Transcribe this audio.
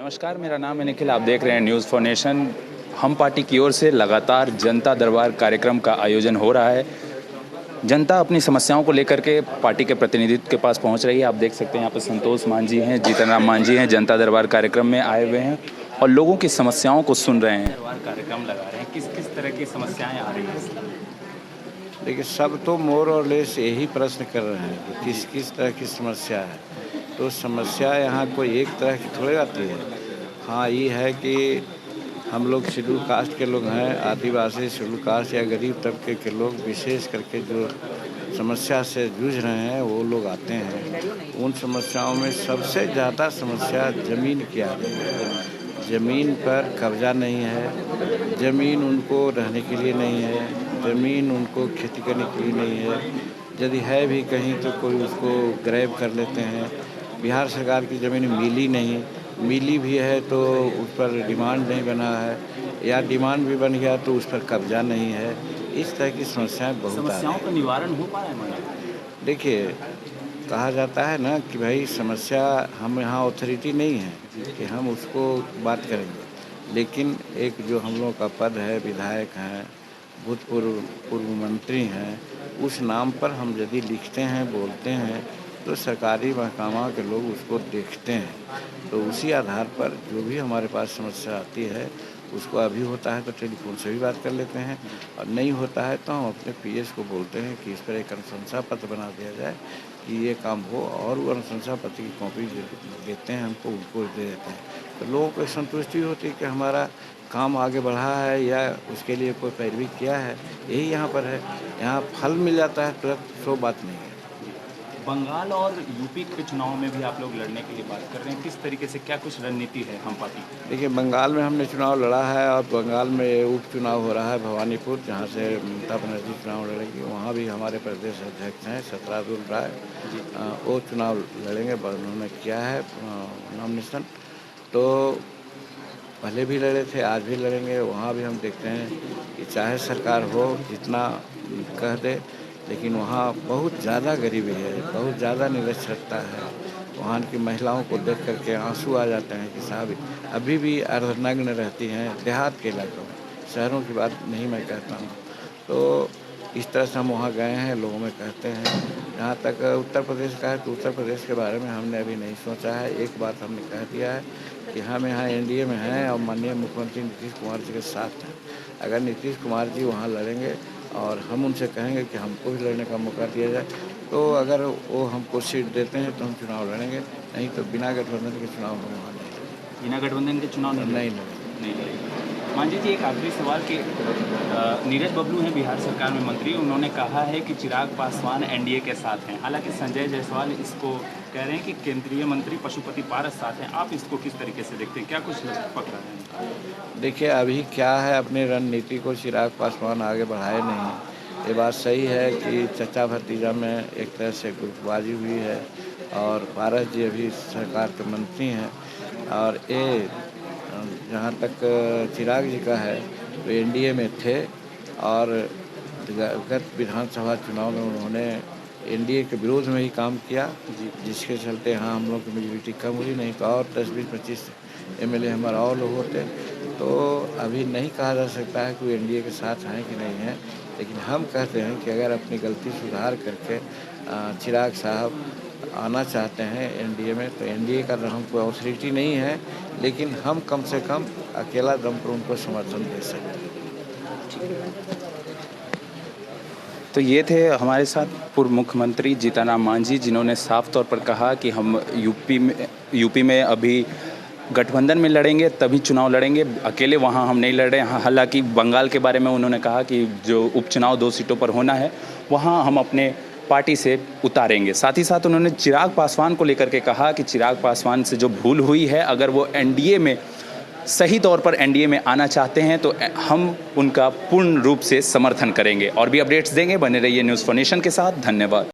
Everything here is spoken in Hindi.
नमस्कार, मेरा नाम है निखिल। आप देख रहे हैं न्यूज़ फॉर नेशन। हम पार्टी की ओर से लगातार जनता दरबार कार्यक्रम का आयोजन हो रहा है। जनता अपनी समस्याओं को लेकर के पार्टी के प्रतिनिधित्व के पास पहुंच रही है। आप देख सकते हैं यहाँ पर संतोष मान जी हैं, जीतन राम मान जी हैं, जनता दरबार कार्यक्रम में आए हुए हैं और लोगों की समस्याओं को सुन रहे हैं। दरबार कार्यक्रम लगा रहे हैं, किस किस तरह की समस्याएं आ रही हैं? देखिए, सब तो मोर और लेस यही प्रश्न कर रहे हैं कि किस किस तरह की समस्या है। तो समस्या यहाँ कोई एक तरह की थोड़ी आती है। हाँ, ये है कि हम लोग शेड्यूल कास्ट के लोग हैं, आदिवासी शेड्यूल कास्ट या गरीब तबके के लोग विशेष करके जो समस्या से जूझ रहे हैं वो लोग आते हैं। उन समस्याओं में सबसे ज़्यादा समस्या ज़मीन की आ रही है। ज़मीन पर कब्जा नहीं है, ज़मीन उनको रहने के लिए नहीं है, ज़मीन उनको खेती करने के लिए नहीं है। यदि है भी कहीं तो कोई उसको ग्रैब कर लेते हैं। बिहार सरकार की ज़मीन मिली नहीं, मिली भी है तो उस पर डिमांड नहीं बना है, या डिमांड भी बन गया तो उस पर कब्जा नहीं है। इस तरह की समस्याएं बहुत आ रही हैं। समस्याओं का निवारण हो पा रहा है मैडम? देखिए, कहा जाता है ना कि भाई समस्या, हम यहाँ अथॉरिटी नहीं है कि हम उसको बात करेंगे, लेकिन एक जो हम लोग का पद है, विधायक हैं, पूर्व मंत्री हैं, उस नाम पर हम यदि लिखते हैं, बोलते हैं तो सरकारी महकमा के लोग उसको देखते हैं। तो उसी आधार पर जो भी हमारे पास समस्या आती है उसको अभी होता है तो टेलीफोन से भी बात कर लेते हैं, और नहीं होता है तो हम अपने पीएस को बोलते हैं कि इस पर एक अनुशंसा पत्र बना दिया जाए कि ये काम हो, और वो अनुशंसा पत्र की कॉपी जो देते हैं हमको, उनको दे देते हैं। तो लोगों को संतुष्टि होती है कि हमारा काम आगे बढ़ा है या उसके लिए कोई पैरवी किया है। यही यहाँ पर है, यहाँ फल मिल जाता है तुरंत, सो बात नहीं है। बंगाल और यूपी के चुनाव में भी आप लोग लड़ने के लिए बात कर रहे हैं, किस तरीके से, क्या कुछ रणनीति है हम पार्टी की? देखिए, बंगाल में हमने चुनाव लड़ा है, और बंगाल में उपचुनाव हो रहा है भवानीपुर, जहाँ से ममता बनर्जी चुनाव लड़ेंगी। वहाँ भी हमारे प्रदेश अध्यक्ष हैं सतरादुल राय, वो चुनाव लड़ेंगे। उन्होंने किया है नॉमिनेशन, तो पहले भी लड़े थे, आज भी लड़ेंगे। वहाँ भी हम देखते हैं कि चाहे सरकार हो जितना कह दे, लेकिन वहाँ बहुत ज़्यादा गरीबी है, बहुत ज़्यादा निरक्षरता है। वहाँ की महिलाओं को देख करके आंसू आ जाते हैं कि साहब अभी भी अर्धनग्न रहती हैं देहात के इलाकों में, शहरों की बात नहीं मैं कहता हूँ। तो इस तरह से हम वहाँ गए हैं, लोगों में कहते हैं। जहाँ तक उत्तर प्रदेश का है तो उत्तर प्रदेश के बारे में हमने अभी नहीं सोचा है। एक बात हमने कह दिया है कि हम यहाँ एनडीए में हैं और माननीय मुख्यमंत्री नीतीश कुमार जी के साथ हैं। अगर नीतीश कुमार जी वहाँ लड़ेंगे और हम उनसे कहेंगे कि हमको भी लड़ने का मौका दिया जाए, तो अगर वो हमको सीट देते हैं तो हम चुनाव लड़ेंगे, नहीं तो बिना गठबंधन के चुनाव हम वहाँ नहीं लड़ेंगे। बिना गठबंधन के चुनाव नहीं लड़ेंगे। मान जी, एक आखिरी सवाल कि नीरज बबलू हैं बिहार सरकार में मंत्री, उन्होंने कहा है कि चिराग पासवान एनडीए के साथ हैं। हालांकि संजय जायसवाल इसको कह रहे हैं कि केंद्रीय मंत्री पशुपति पारस साथ हैं। आप इसको किस तरीके से देखते हैं, क्या कुछ पकड़ा है? देखिए, अभी क्या है, अपनी रणनीति को चिराग पासवान आगे बढ़ाए नहीं। ये बात सही है कि चचा भतीजा में एक तरह से गुटबाजी हुई है, और पारस जी अभी सरकार के मंत्री हैं, और ये जहाँ तक चिराग जी का है तो एनडीए में थे, और गत विधानसभा चुनाव में उन्होंने एनडीए के विरोध में ही काम किया, जिसके चलते यहाँ हम लोग की मेजोरिटी कम हुई, नहीं तो और 10-20-25 एमएलए हमारा और लोग होते। तो अभी नहीं कहा जा सकता है कि एनडीए के साथ हैं कि नहीं हैं, लेकिन हम कहते हैं कि अगर अपनी गलती सुधार करके चिराग साहब आना चाहते हैं एनडीए में, तो एनडीए का हमको अथॉरिटी नहीं है, लेकिन हम कम से कम अकेला दम पर उनको समर्थन दे सकते हैं। तो ये थे हमारे साथ पूर्व मुख्यमंत्री जीतन राम मांझी, जिन्होंने साफ तौर पर कहा कि हम यूपी में अभी गठबंधन में लड़ेंगे, तभी चुनाव लड़ेंगे, अकेले वहाँ हम नहीं लड़ रहे हैं। हालांकि बंगाल के बारे में उन्होंने कहा कि जो उपचुनाव 2 सीटों पर होना है, वहाँ हम अपने पार्टी से उतारेंगे। साथ ही साथ उन्होंने चिराग पासवान को लेकर के कहा कि चिराग पासवान से जो भूल हुई है, अगर वो एनडीए में सही तौर पर एनडीए में आना चाहते हैं तो हम उनका पूर्ण रूप से समर्थन करेंगे। और भी अपडेट्स देंगे, बने रहिए न्यूज़ फॉर नेशन के साथ। धन्यवाद।